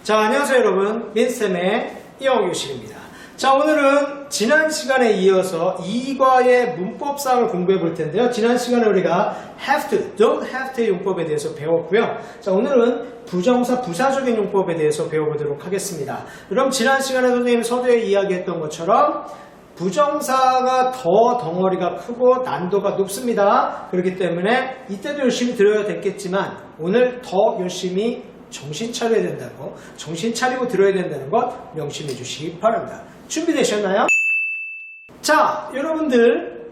자, 안녕하세요 여러분. 민쌤의 영어교실입니다. 자, 오늘은 지난 시간에 이어서 2과의 문법상을 공부해 볼 텐데요. 지난 시간에 우리가 have to, don't have to의 용법에 대해서 배웠고요. 자, 오늘은 부정사, 부사적인 용법에 대해서 배워보도록 하겠습니다. 그럼 지난 시간에 선생님이 서두에 이야기했던 것처럼 부정사가 더 덩어리가 크고 난도가 높습니다. 그렇기 때문에 이때도 열심히 들어야 됐겠지만 오늘 더 열심히 정신 차려야 된다고, 정신 차리고 들어야 된다는 것 명심해 주시기 바랍니다. 준비되셨나요? 자, 여러분들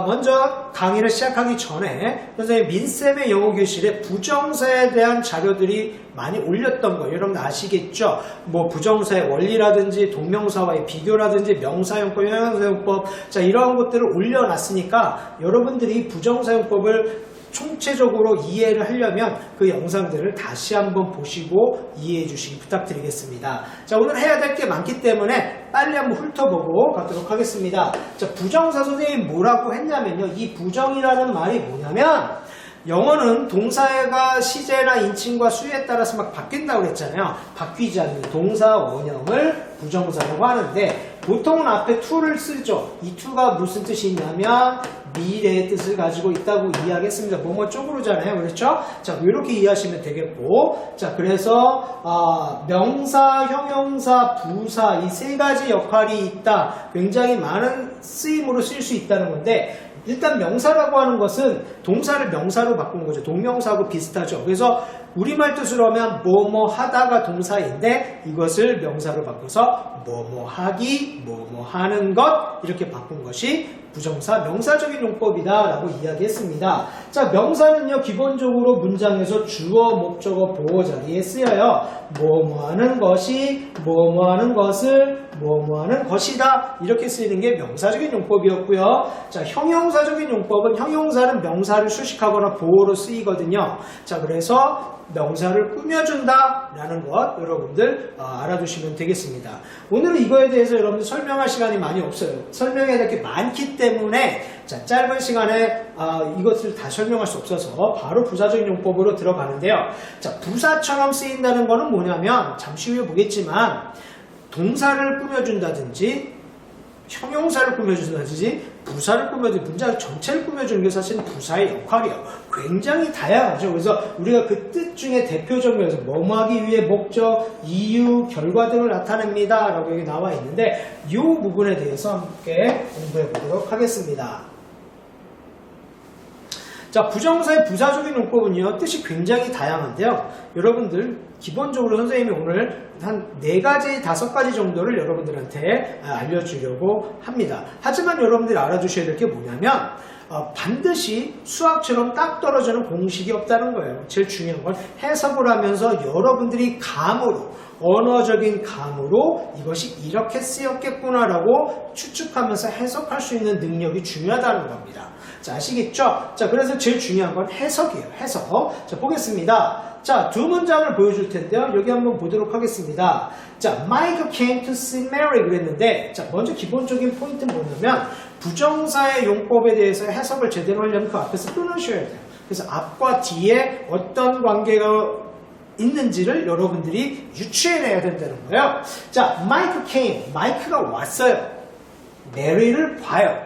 먼저 강의를 시작하기 전에 선생님 민쌤의 영어교실에 부정사에 대한 자료들이 많이 올렸던 거 여러분 아시겠죠? 뭐 부정사의 원리라든지 동명사와의 비교라든지 명사용법, 형용사용법, 자, 이러한 것들을 올려놨으니까 여러분들이 부정사용법을 총체적으로 이해를 하려면 그 영상들을 다시 한번 보시고 이해해 주시기 부탁드리겠습니다. 자, 오늘 해야 될 게 많기 때문에 빨리 한번 훑어보고 가도록 하겠습니다. 자, 부정사 선생님이 뭐라고 했냐면요. 이 부정이라는 말이 뭐냐면 영어는 동사가 시제나 인칭과 수에 따라서 막 바뀐다고 그랬잖아요. 바뀌지 않는 동사 원형을 부정사라고 하는데 보통은 앞에 to를 쓰죠. 이 to가 무슨 뜻이 있냐면 미래의 뜻을 가지고 있다고 이야기했습니다. 뭐뭐 쪽으로잖아요. 그렇죠? 자, 이렇게 이해하시면 되겠고, 자, 그래서 명사, 형용사, 부사 이 세 가지 역할이 있다. 굉장히 많은 쓰임으로 쓸 수 있다는 건데 일단 명사라고 하는 것은 동사를 명사로 바꾼 거죠. 동명사하고 비슷하죠. 그래서 우리말 뜻으로 하면 뭐뭐 하다가 동사인데 이것을 명사로 바꿔서 뭐뭐 하기, 뭐뭐 하는 것 이렇게 바꾼 것이 부정사, 명사적인 용법이다 라고 이야기했습니다. 자, 명사는요 기본적으로 문장에서 주어, 목적어, 보어 자리에 쓰여요. 뭐뭐 하는 것이, 뭐뭐 하는 것을, 뭐뭐 하는 것이다 이렇게 쓰이는 게 명사적인 용법이었고요. 자, 형용사적인 용법은 형용사는 명사를 수식하거나 보어로 쓰이거든요. 자, 그래서 명사를 꾸며준다 라는 것 여러분들 알아두시면 되겠습니다. 오늘은 이거에 대해서 여러분들 설명할 시간이 많이 없어요. 설명해야 될 게 많기 때문에 자, 짧은 시간에 이것을 다 설명할 수 없어서 바로 부사적인 용법으로 들어가는데요. 자, 부사처럼 쓰인다는 거는 뭐냐면 잠시 후에 보겠지만 동사를 꾸며준다든지 형용사를 꾸며준다든지 부사를 꾸며주는 문장 전체를 꾸며주는 게 사실 부사의 역할이에요. 굉장히 다양하죠. 그래서 우리가 그 뜻 중에 대표적인 것은 뭐뭐하기 위해 목적, 이유, 결과 등을 나타냅니다 라고 여기 나와 있는데 이 부분에 대해서 함께 공부해 보도록 하겠습니다. 자, 부정사의 부사적인 용법은요 뜻이 굉장히 다양한데요. 여러분들 기본적으로 선생님이 오늘 한 4가지, 5가지 정도를 여러분들한테 알려주려고 합니다. 하지만 여러분들이 알아두셔야 될 게 뭐냐면 반드시 수학처럼 딱 떨어지는 공식이 없다는 거예요. 제일 중요한 건 해석을 하면서 여러분들이 감으로, 언어적인 감으로 이것이 이렇게 쓰였겠구나라고 추측하면서 해석할 수 있는 능력이 중요하다는 겁니다. 자, 아시겠죠? 자, 그래서 제일 중요한 건 해석이에요. 해석. 자, 보겠습니다. 자, 두 문장을 보여줄 텐데요. 여기 한번 보도록 하겠습니다. 자, Mike came to see Mary 그랬는데, 자, 먼저 기본적인 포인트는 뭐냐면, 부정사의 용법에 대해서 해석을 제대로 하려면 그 앞에서 끊으셔야 돼요. 그래서 앞과 뒤에 어떤 관계가 있는지를 여러분들이 유추해내야 된다는 거예요. 자, Mike came. 마이크가 왔어요. Mary를 봐요.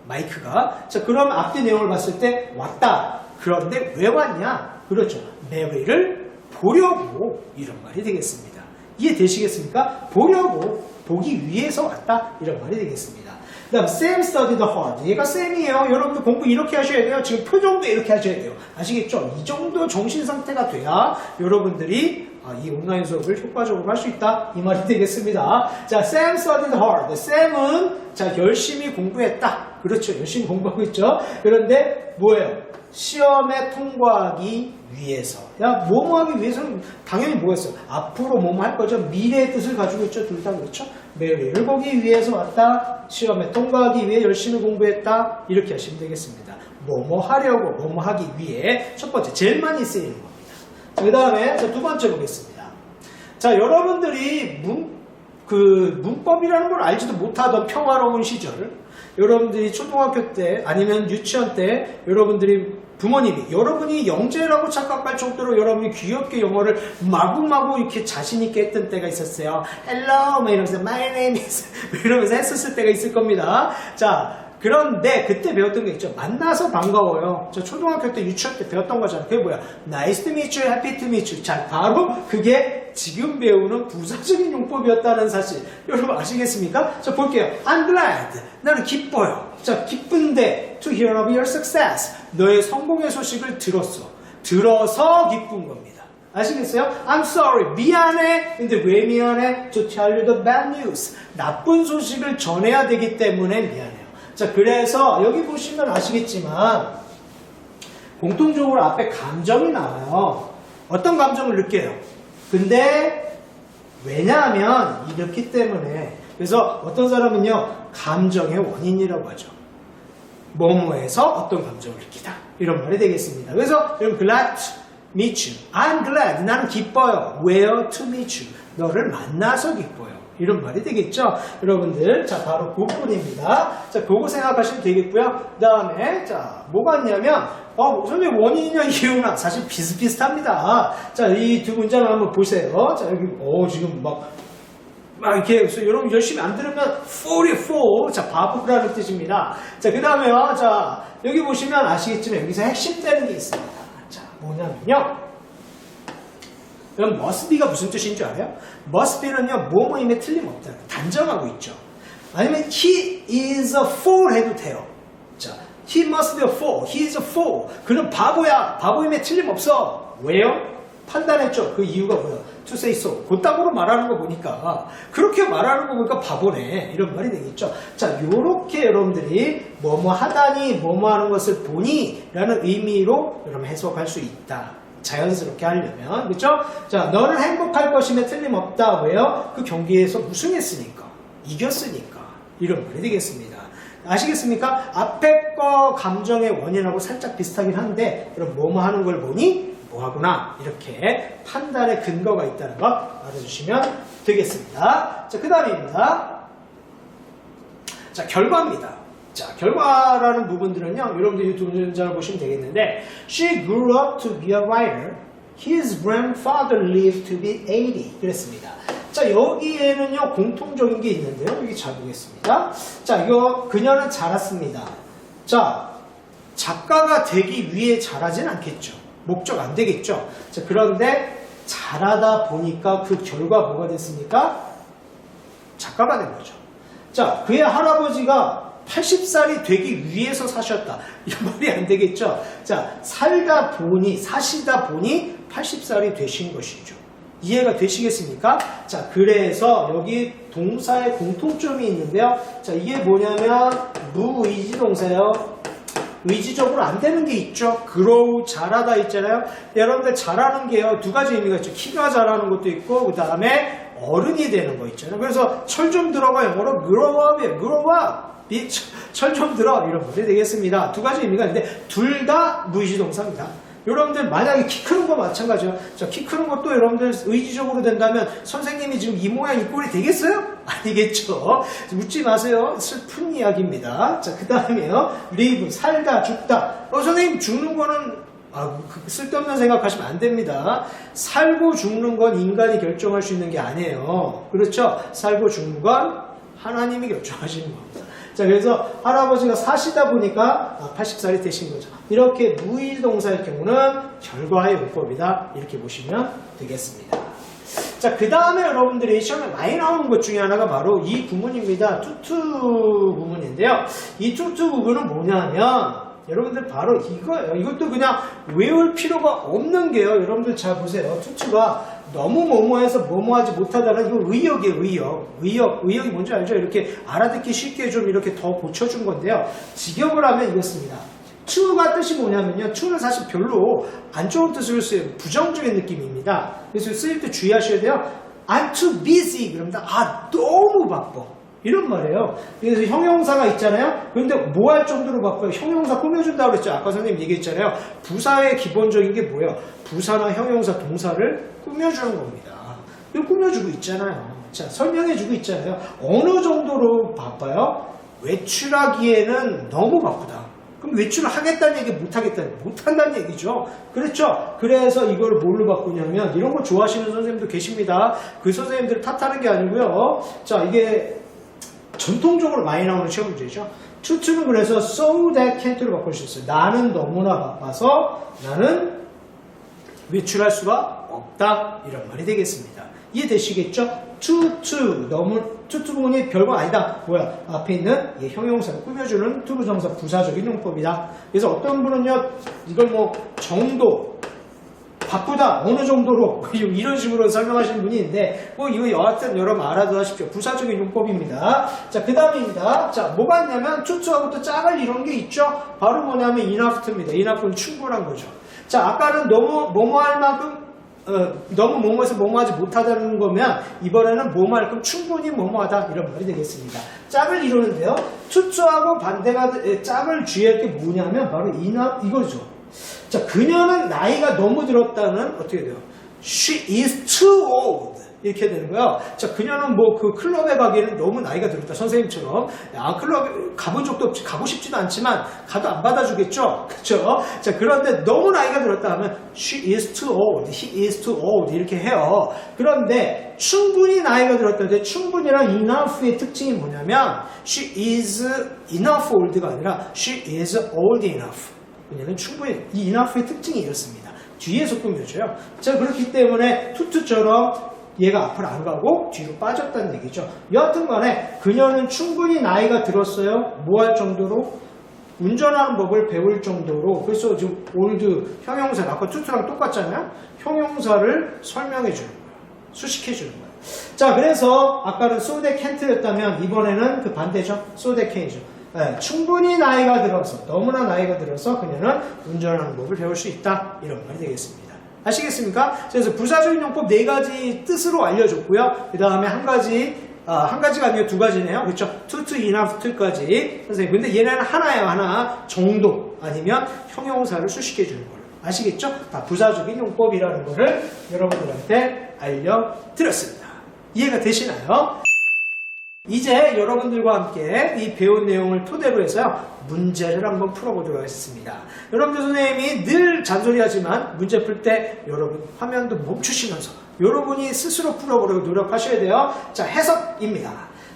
마이크가. 자, 그럼 앞뒤 내용을 봤을 때 왔다. 그런데 왜 왔냐? 그렇죠. 메리를 보려고 이런 말이 되겠습니다. 이해되시겠습니까? 보려고, 보기 위해서 왔다 이런 말이 되겠습니다. 그 다음 Sam studied hard. 얘가 쌤이에요. 여러분들 공부 이렇게 하셔야 돼요. 지금 표정도 이렇게 하셔야 돼요. 아시겠죠? 이 정도 정신 상태가 돼야 여러분들이 이 온라인 수업을 효과적으로 할 수 있다 이 말이 되겠습니다. 자, Sam studied hard. 쌤은 자 열심히 공부했다. 그렇죠. 열심히 공부하고 있죠. 그런데 뭐예요? 시험에 통과하기 위해서. 야, 뭐뭐 하기 위해서는 당연히 뭐였어? 앞으로 뭐뭐 할 거죠? 미래의 뜻을 가지고 있죠. 둘 다 그렇죠? 메리를 보기 위해서 왔다. 시험에 통과하기 위해 열심히 공부했다. 이렇게 하시면 되겠습니다. 뭐뭐 하려고, 뭐뭐 하기 위해. 첫 번째, 제일 많이 쓰이는 겁니다. 자, 그 다음에 두 번째 보겠습니다. 자, 여러분들이 문법이라는 걸 알지도 못하던 평화로운 시절, 여러분들이 초등학교 때 아니면 유치원 때 여러분들이 부모님이 여러분이 영재라고 착각할 정도로 여러분이 귀엽게 영어를 마구마구 이렇게 자신있게 했던 때가 있었어요. Hello, 이러면서 My name is 이러면서 했었을 때가 있을 겁니다. 자, 그런데 그때 배웠던 게 있죠. 만나서 반가워요. 저 초등학교 때 유치원 때 배웠던 거잖아요. 그게 뭐야? Nice to meet you, happy to meet you. 자, 바로 그게 지금 배우는 부사적인 용법이었다는 사실. 여러분 아시겠습니까? 자, 볼게요. I'm glad. 나는 기뻐요. 자, 기쁜데 to hear of your success. 너의 성공의 소식을 들어서 기쁜 겁니다. 아시겠어요? I'm sorry. 미안해. 근데 왜 미안해? To tell you the bad news. 나쁜 소식을 전해야 되기 때문에 미안해요. 자, 그래서 여기 보시면 아시겠지만 공통적으로 앞에 감정이 나와요. 어떤 감정을 느껴요? 근데 왜냐하면 이렇기 때문에. 그래서 어떤 사람은요, 감정의 원인이라고 하죠. 뭐뭐에서 어떤 감정을 느끼다, 이런 말이 되겠습니다. 그래서 여러분 glad to meet you. I'm glad. 나는 기뻐요. Where to meet you. 너를 만나서 기뻐요. 이런 말이 되겠죠? 여러분들, 자, 바로 그 부분입니다. 자, 그거 생각하시면 되겠고요. 그 다음에, 자, 뭐가 있냐면, 선생님, 원인이냐, 이유나, 사실 비슷비슷합니다. 자, 이 두 문장을 한번 보세요. 자, 여기, 지금 막 이렇게, 여러분 열심히 안 들으면, 44. 자, 바보라는 뜻입니다. 자, 그 다음에요. 자, 여기 보시면 아시겠지만, 여기서 핵심되는 게 있습니다. 자, 뭐냐면요. 그럼 must be가 무슨 뜻인 줄 알아요? must be는요, 뭐뭐임에 틀림없다. 단정하고 있죠. 아니면 he is a fool 해도 돼요. 자, he must be a fool. he is a fool. 그는 바보야. 바보임에 틀림없어. 왜요? 판단했죠. 그 이유가 뭐야? to say so. 그따구로 말하는 거 보니까, 그렇게 말하는 거 보니까 바보네. 이런 말이 되겠죠. 자, 요렇게 여러분들이 뭐뭐 하다니, 뭐뭐 하는 것을 보니 라는 의미로 여러분 해석할 수 있다. 자연스럽게 하려면, 그렇죠? 자, 너는 행복할 것임에 틀림없다. 왜요? 그 경기에서 우승했으니까, 이겼으니까, 이런 말이 되겠습니다. 아시겠습니까? 앞에 거 감정의 원인하고 살짝 비슷하긴 한데, 그럼 뭐뭐 하는 걸 보니 뭐하구나, 이렇게 판단의 근거가 있다는 거 알아주시면 되겠습니다. 자, 그 다음입니다. 자, 결과입니다. 자, 결과라는 부분들은요, 여러분들 유튜브 문장을 보시면 되겠는데, She grew up to be a writer. His grandfather lived to be 80. 그랬습니다. 자, 여기에는요, 공통적인 게 있는데요. 여기 잘 보겠습니다. 자, 이거, 그녀는 자랐습니다. 자, 작가가 되기 위해 자라진 않겠죠. 목적 안 되겠죠. 자, 그런데 자라다 보니까 그 결과 뭐가 됐습니까? 작가가 된 거죠. 자, 그의 할아버지가 80살이 되기 위해서 사셨다. 이 말이 안 되겠죠? 자, 사시다 보니 80살이 되신 것이죠. 이해가 되시겠습니까? 자, 그래서 여기 동사의 공통점이 있는데요. 자, 이게 뭐냐면 무의지 동사예요. 의지적으로 안 되는 게 있죠. grow, 자라다 있잖아요. 여러분들 자라는 게요, 두 가지 의미가 있죠. 키가 자라는 것도 있고, 그 다음에 어른이 되는 거 있잖아요. 그래서 철 좀 들어가 영어로 grow up이에요. grow up. 철 좀 들어, 이런 말이 되겠습니다. 두 가지 의미가 있는데 둘 다 무의지 동사입니다. 여러분들 만약에 키 크는 거 마찬가지요. 자, 키 크는 것도 여러분들 의지적으로 된다면 선생님이 지금 이 모양 이 꼴이 되겠어요? 아니겠죠. 웃지 마세요. 슬픈 이야기입니다. 자, 그 다음에요, live, 살다, 죽다. 선생님 죽는 거는 쓸데없는 생각하시면 안 됩니다. 살고 죽는 건 인간이 결정할 수 있는 게 아니에요. 그렇죠? 살고 죽는 건 하나님이 결정하시는 겁니다. 자, 그래서 할아버지가 사시다 보니까 80살이 되신 거죠. 이렇게 무의지 동사의 경우는 결과의 용법이다. 이렇게 보시면 되겠습니다. 자, 그 다음에 여러분들이 시험에 많이 나오는 것 중에 하나가 바로 이 구문입니다. 투투 구문인데요. 이 투투 구문은 뭐냐면 여러분들 바로 이거예요. 이것도 그냥 외울 필요가 없는 게요. 여러분들 잘 보세요. 투투가 너무 뭐뭐해서 뭐뭐하지 못하다는 이거 의역이에요. 의역이 뭔지 알죠? 이렇게 알아듣기 쉽게 좀 이렇게 더 고쳐준 건데요. 직역을 하면 이렇습니다. to가 뜻이 뭐냐면요. to는 사실 별로 안 좋은 뜻으로 쓰여요. 부정적인 느낌입니다. 그래서 쓰일 때 주의하셔야 돼요. I'm too busy. 그럽니다. 너무 바빠. 이런 말이에요. 그래서 형용사가 있잖아요. 그런데 뭐 할 정도로 바빠요? 형용사 꾸며준다고 그랬죠. 아까 선생님 얘기했잖아요. 부사의 기본적인 게 뭐예요? 부사나 형용사, 동사를 꾸며주는 겁니다. 이거 꾸며주고 있잖아요. 자, 설명해주고 있잖아요. 어느 정도로 바빠요? 외출하기에는 너무 바쁘다. 그럼 외출을 하겠다는 얘기 못한다는 얘기죠. 그렇죠? 그래서 이걸 뭘로 바꾸냐면, 이런 거 좋아하시는 선생님도 계십니다. 그 선생님들 탓하는 게 아니고요. 자, 이게 전통적으로 많이 나오는 시험 문제죠. 투투는 그래서 so that can't로 바꿀 수 있어요. 나는 너무나 바빠서 나는 외출할 수가 없다. 이런 말이 되겠습니다. 이해되시겠죠? 투투 부분이 별거 아니다. 뭐야? 앞에 있는 형용사를 꾸며주는 투부정사 부사적인 용법이다. 그래서 어떤 분은요, 이걸 뭐 정도, 바쁘다, 어느 정도로 이런 식으로 설명하시는 분이 있는데, 뭐 이거 여하튼 여러분 알아두십시오. 부사적인 용법입니다. 자, 그 다음입니다. 자, 뭐가 있냐면 투투하고 또 짝을 이런 게 있죠. 바로 뭐냐면 enough입니다. enough는 충분한 거죠. 자, 아까는 너무 뭐뭐할 만큼 너무 뭐뭐해서 뭐뭐하지 못하다는 거면, 이번에는 뭐뭐할끔 충분히 뭐뭐하다, 이런 말이 되겠습니다. 짝을 이루는데요, 투투하고 반대가 짝을 쥐할 게 뭐냐면 바로 이거죠. 자, 그녀는 나이가 너무 들었다는 어떻게 돼요? She is too old. 이렇게 되는 거예요. 자, 그녀는 뭐 그 클럽에 가기에는 너무 나이가 들었다. 선생님처럼. 야, 클럽 가본 적도 없지, 가고 싶지도 않지만 가도 안 받아주겠죠. 그렇죠? 자, 그런데 너무 나이가 들었다 하면 she is too old, he is too old 이렇게 해요. 그런데 충분히 나이가 들었다 할 때 충분히랑 enough의 특징이 뭐냐면 she is enough old가 아니라 she is old enough. 왜냐면 충분히 이 enough의 특징이 이렇습니다. 뒤에서 꾸며줘요. 자, 그렇기 때문에 투투처럼 얘가 앞으로 안 가고 뒤로 빠졌다는 얘기죠. 여하튼 간에 그녀는 충분히 나이가 들었어요. 뭐 할 정도로? 운전하는 법을 배울 정도로. 그래서 지금 올드 형용사, 아까 투투랑 똑같잖아요. 형용사를 설명해 주는 거예요. 수식해 주는 거예요. 자, 그래서 아까는 so that can't였다면 이번에는 그 반대죠. so that can이죠. 네, 충분히 나이가 들어서, 너무나 나이가 들어서 그녀는 운전하는 법을 배울 수 있다. 이런 말이 되겠습니다. 아시겠습니까? 그래서 부사적인 용법 4가지 뜻으로 알려줬고요. 그 다음에 한 가지가 아니고 2가지네요. 그렇죠? to, enough, to까지. 선생님, 근데 얘네는 하나예요, 하나. 정도, 아니면 형용사를 수식해주는 걸로. 아시겠죠? 다 부사적인 용법이라는 거를 여러분들한테 알려드렸습니다. 이해가 되시나요? 이제 여러분들과 함께 이 배운 내용을 토대로 해서요, 문제를 한번 풀어보도록 하겠습니다. 여러분들 선생님이 늘 잔소리하지만 문제 풀 때 여러분 화면도 멈추시면서 여러분이 스스로 풀어보려고 노력하셔야 돼요. 자, 해석입니다.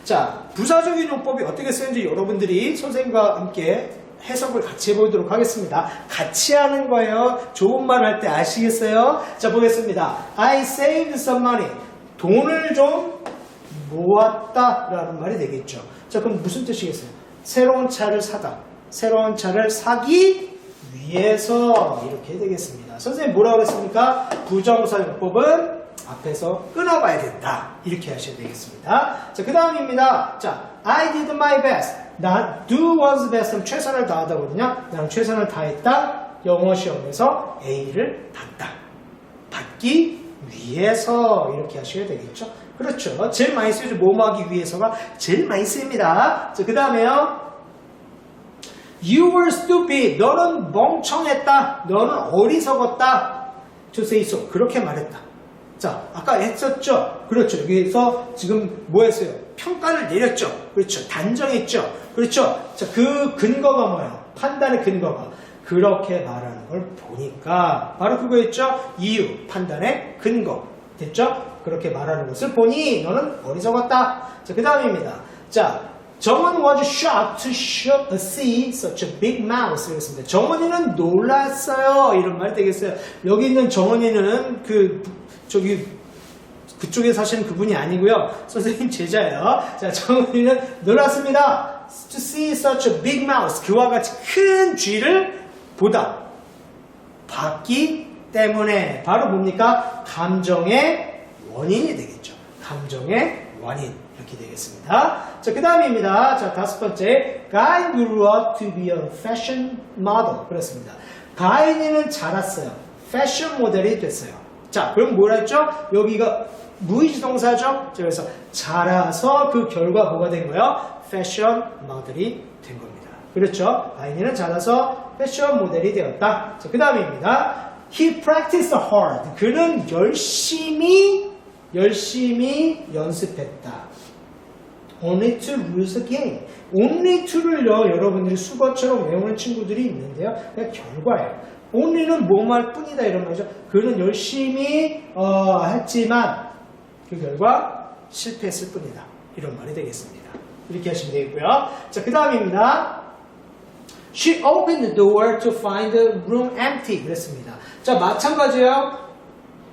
자, 부사적인 용법이 어떻게 쓰는지 여러분들이 선생님과 함께 해석을 같이 해보도록 하겠습니다. 같이 하는 거예요. 좋은 말 할 때 아시겠어요? 자, 보겠습니다. I saved some money. 돈을 좀 모았다 라는 말이 되겠죠. 자, 그럼 무슨 뜻이겠어요? 새로운 차를 사다. 새로운 차를 사기 위해서 이렇게 되겠습니다. 선생님 뭐라고 했습니까? 부정사 용법은 앞에서 끊어봐야 된다. 이렇게 하셔야 되겠습니다. 자, 그 다음입니다. 자, I did my best. 나 do one's best. 최선을 다하다거든요. 난 최선을 다했다. 영어 시험에서 A를 받다. 받기 위해서 이렇게 하셔야 되겠죠. 그렇죠. 제일 많이 쓰죠. 뭐뭐 하기 위해서가 제일 많이 씁니다. 자, 그 다음에요. You were stupid. 너는 멍청했다. 너는 어리석었다. To say so. 그렇게 말했다. 자, 아까 했었죠. 그렇죠. 여기서 지금 뭐 했어요? 평가를 내렸죠. 그렇죠. 단정했죠. 그렇죠. 자, 그 근거가 뭐예요? 판단의 근거가. 그렇게 말하는 걸 보니까 바로 그거였죠. 이유, 판단의 근거. 됐죠? 그렇게 말하는 것을 보니 너는 어리석었다. 자, 그 다음입니다. 자, 정원 was shocked to see such a big mouse. 이랬습니다. 정원이는 놀랐어요. 이런 말이 되겠어요. 여기 있는 정원이는 그쪽에 사시는 그분이 아니고요. 선생님 제자예요. 자, 정원이는 놀랐습니다. To see such a big mouse. 그와 같이 큰 쥐를 보다. 봤기 때문에 바로 뭡니까? 감정의 원인이 되겠죠. 감정의 원인 이렇게 되겠습니다. 자, 그 다음입니다. 자, 5번째 Guy grew up to be a fashion model. 그렇습니다. 가인이는 자랐어요. 패션 모델이 됐어요. 자, 그럼 뭐라 했죠? 여기가 무의지동사죠? 자, 그래서 자라서 그 결과 뭐가 된 거예요? 패션 모델이 된 겁니다. 그렇죠? 가인이는 자라서 패션 모델이 되었다. 자, 그 다음입니다. He practiced hard. 그는 열심히 연습했다. only to lose again. only to를요, 여러분들이 수거처럼 외우는 친구들이 있는데요. 그냥 결과예요. only는 뭐할 뿐이다 이런 거죠. 그는 열심히 했지만 그 결과 실패했을 뿐이다. 이런 말이 되겠습니다. 이렇게 하시면 되겠고요. 자, 그 다음입니다. She opened the door to find the room empty. 그랬습니다. 자, 마찬가지예요.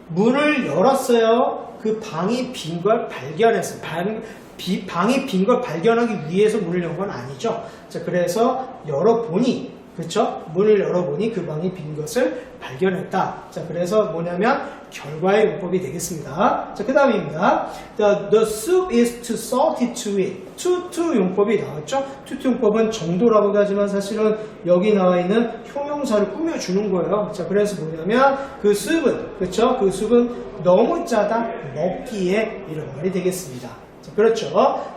문을 열었어요. 그 방이 빈 걸 발견했어요. 방이 빈 걸 발견하기 위해서 문을 연 건 아니죠. 자, 그래서 열어보니, 그쵸? 문을 열어보니 그 방이 빈 것을 발견했다. 자, 그래서 뭐냐면 결과의 용법이 되겠습니다. 자, 그 다음입니다. The soup is too salty to eat. to 용법이 나왔죠? to 용법은 정도라고도 하지만 사실은 여기 나와 있는 형용사를 꾸며주는 거예요. 자, 그래서 뭐냐면 그 숲은, 그쵸? 그 숲은 너무 짜다, 먹기에 이런 말이 되겠습니다. 자, 그렇죠.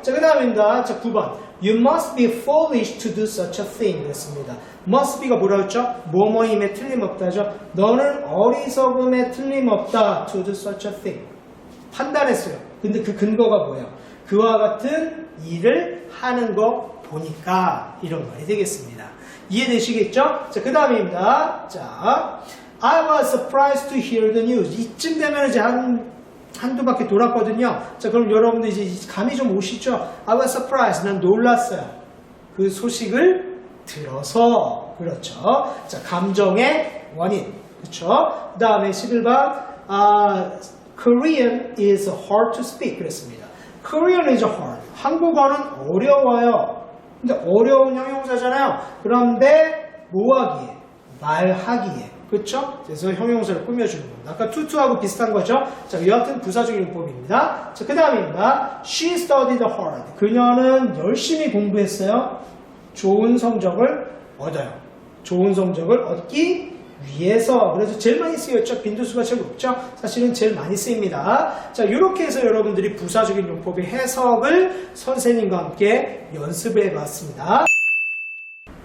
자, 그 다음입니다. 자, 9번. You must be foolish to do such a thing. 그랬습니다. must be가 뭐라 했죠? 뭐뭐임에 틀림없다죠. 너는 어리석음에 틀림없다. to do such a thing. 판단했어요. 근데 그 근거가 뭐예요? 그와 같은 일을 하는 거 보니까 이런 말이 되겠습니다. 이해되시겠죠? 자, 그 다음입니다. 자, I was surprised to hear the news. 이쯤 되면 이제 한두 바퀴 돌았거든요. 자, 그럼 여러분들 이제 감이 좀 오시죠? I was surprised. 난 놀랐어요. 그 소식을 들어서. 그렇죠. 자, 감정의 원인. 그렇죠. 그 다음에 11번. Korean is hard to speak. 그랬습니다. Korean is hard. 한국어는 어려워요. 근데 어려운 형용사잖아요. 그런데 뭐하기에? 말하기에. 그렇죠? 그래서 형용사를 꾸며주는 겁니다. 아까 tuto하고 비슷한 거죠? 자, 여하튼 부사적 용법입니다. 자, 그 다음입니다. She studied hard. 그녀는 열심히 공부했어요. 좋은 성적을 얻어요. 좋은 성적을 얻기 위해서. 그래서 제일 많이 쓰였죠. 빈도수가 제일 높죠. 사실은 제일 많이 쓰입니다. 자, 이렇게 해서 여러분들이 부사적인 용법의 해석을 선생님과 함께 연습해 봤습니다.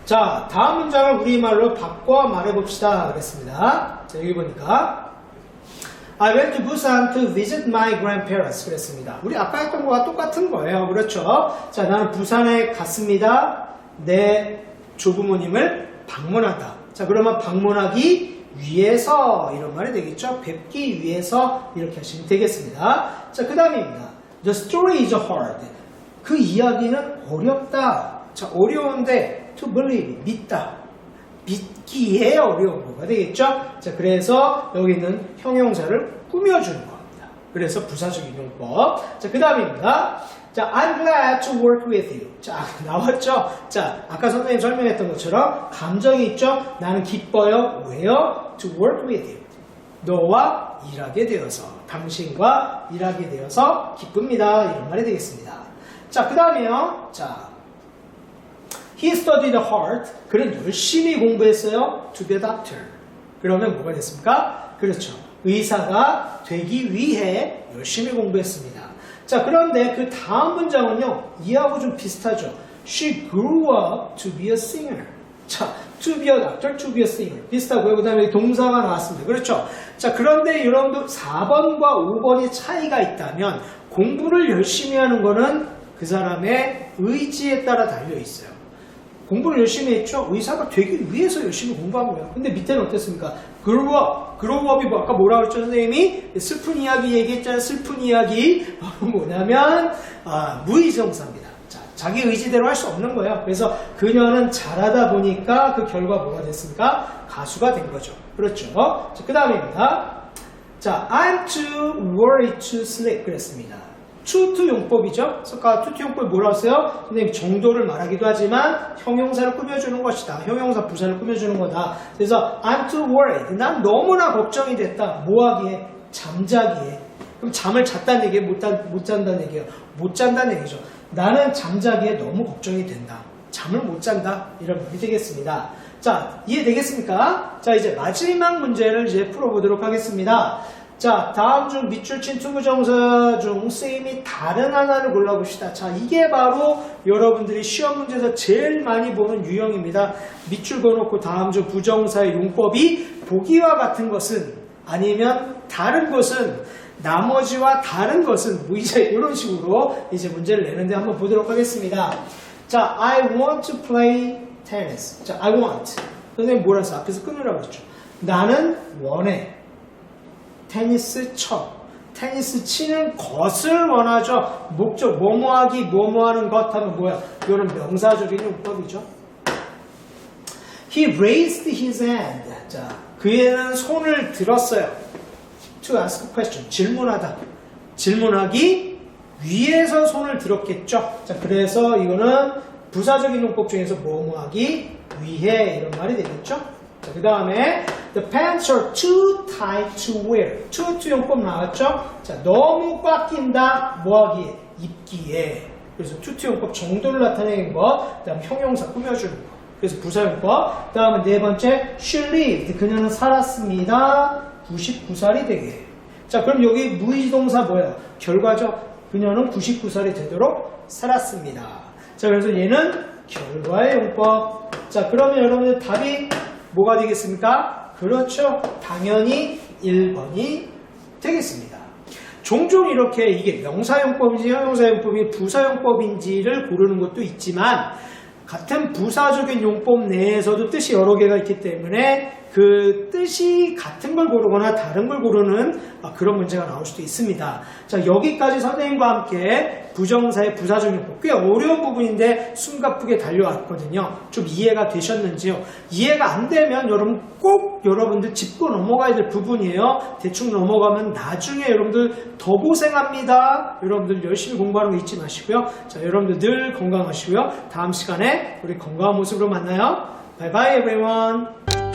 자, 다음 문장을 우리말로 바꿔 말해봅시다. 그랬습니다. 자, 여기 보니까 I went to Busan to visit my grandparents. 그랬습니다. 우리 아까 했던 거와 똑같은 거예요. 그렇죠? 자, 나는 부산에 갔습니다. 내 조부모님을 방문하다. 자, 그러면 방문하기 위해서 이런 말이 되겠죠? 뵙기 위해서 이렇게 하시면 되겠습니다. 자, 그 다음입니다. The story is hard. 그 이야기는 어렵다. 자, 어려운데 to believe, 믿다. 믿기에 어려운 거가 되겠죠? 자, 그래서 여기는 형용사를 꾸며주는 겁니다. 그래서 부사적인 용법. 자, 그 다음입니다. 자, I'm glad to work with you. 자, 나왔죠? 자, 아까 선생님 설명했던 것처럼 감정이 있죠? 나는 기뻐요. 왜요? To work with you. 너와 일하게 되어서, 당신과 일하게 되어서 기쁩니다. 이런 말이 되겠습니다. 자, 그 다음에요. 자, He studied hard. 그는 열심히 공부했어요. To be a doctor. 그러면 뭐가 됐습니까? 그렇죠. 의사가 되기 위해 열심히 공부했습니다. 자, 그런데 그 다음 문장은요, 이하고 좀 비슷하죠. She grew up to be a singer. 자, to be a doctor, to be a singer. 비슷하고요. 그 다음에 동사가 나왔습니다. 그렇죠. 자, 그런데 여러분들 4번과 5번이 차이가 있다면 공부를 열심히 하는 거는 그 사람의 의지에 따라 달려 있어요. 공부를 열심히 했죠. 의사가 되기 위해서 열심히 공부한 거예요. 근데 밑에는 어땠습니까? grow up. grow up이 뭐 아까 뭐라고 했죠, 선생님이? 슬픈 이야기 얘기했잖아요. 슬픈 이야기. 뭐냐면 무의정사입니다. 자, 자기 의지대로 할 수 없는 거예요. 그래서 그녀는 잘하다 보니까 그 결과 뭐가 됐습니까? 가수가 된 거죠. 그렇죠. 자, 그 다음입니다. 자, I'm too worried to sleep. 그랬습니다. to 용법이죠. 아까 to 용법이 뭐라고 했어요? 선생님 정도를 말하기도 하지만 형용사를 꾸며주는 것이다. 형용사 부사를 꾸며주는 거다. 그래서 I'm too worried. 난 너무나 걱정이 됐다. 뭐하기에? 잠자기에. 그럼 잠을 잤다는 얘기예요? 못 잔다는 얘기예요? 못 잔다는 얘기죠. 나는 잠자기에 너무 걱정이 된다. 잠을 못 잔다. 이런 말이 되겠습니다. 자, 이해되겠습니까? 자, 이제 마지막 문제를 이제 풀어보도록 하겠습니다. 자, 다음 중 밑줄 친 투부정사 중 쓰임이 다른 하나를 골라봅시다. 자, 이게 바로 여러분들이 시험 문제에서 제일 많이 보는 유형입니다. 밑줄 그어놓고 다음 중 부정사의 용법이 보기와 같은 것은 아니면 다른 것은 나머지와 다른 것은 뭐 이제 이런 식으로 이제 문제를 내는데 한번 보도록 하겠습니다. 자, I want to play tennis. 자, I want. 선생님 뭐라 해서 앞에서 끊으라고 했죠. 나는 원해. 테니스 쳐. 테니스 치는 것을 원하죠. 목적, 뭐뭐하기, 뭐뭐하는 것 하면 뭐야? 이거는 명사적인 용법이죠. He raised his hand. 자, 그애는 손을 들었어요. To ask a question. 질문하다. 질문하기 위해서 손을 들었겠죠. 자, 그래서 이거는 부사적인 용법 중에서 뭐뭐하기 위해 이런 말이 되겠죠. 자, 그 다음에 The pants are too tight to wear. too 용법 나왔죠? 자, 너무 꽉 낀다. 뭐하기에? 입기에. 그래서 too 용법 정도를 나타내는 거. 그 다음 형용사 꾸며주는 거. 그래서 부사용법. 그 다음에 네 번째 She lived. 그녀는 살았습니다. 99살이 되게. 자, 그럼 여기 무의동사 뭐예요? 결과죠. 그녀는 99살이 되도록 살았습니다. 자, 그래서 얘는 결과의 용법. 자, 그러면 여러분들 답이 뭐가 되겠습니까? 그렇죠. 당연히 1번이 되겠습니다. 종종 이렇게 이게 명사용법인지 형용사용법인지 부사용법인지를 고르는 것도 있지만 같은 부사적인 용법 내에서도 뜻이 여러 개가 있기 때문에 그 뜻이 같은 걸 고르거나 다른 걸 고르는 그런 문제가 나올 수도 있습니다. 자, 여기까지 선생님과 함께 부정사의 부사적 용법 꽤 어려운 부분인데 숨가쁘게 달려왔거든요. 좀 이해가 되셨는지요? 이해가 안 되면 여러분 꼭 여러분들 짚고 넘어가야 될 부분이에요. 대충 넘어가면 나중에 여러분들 더 고생합니다. 여러분들 열심히 공부하는 거 잊지 마시고요. 자, 여러분들 늘 건강하시고요. 다음 시간에 우리 건강한 모습으로 만나요. Bye bye everyone.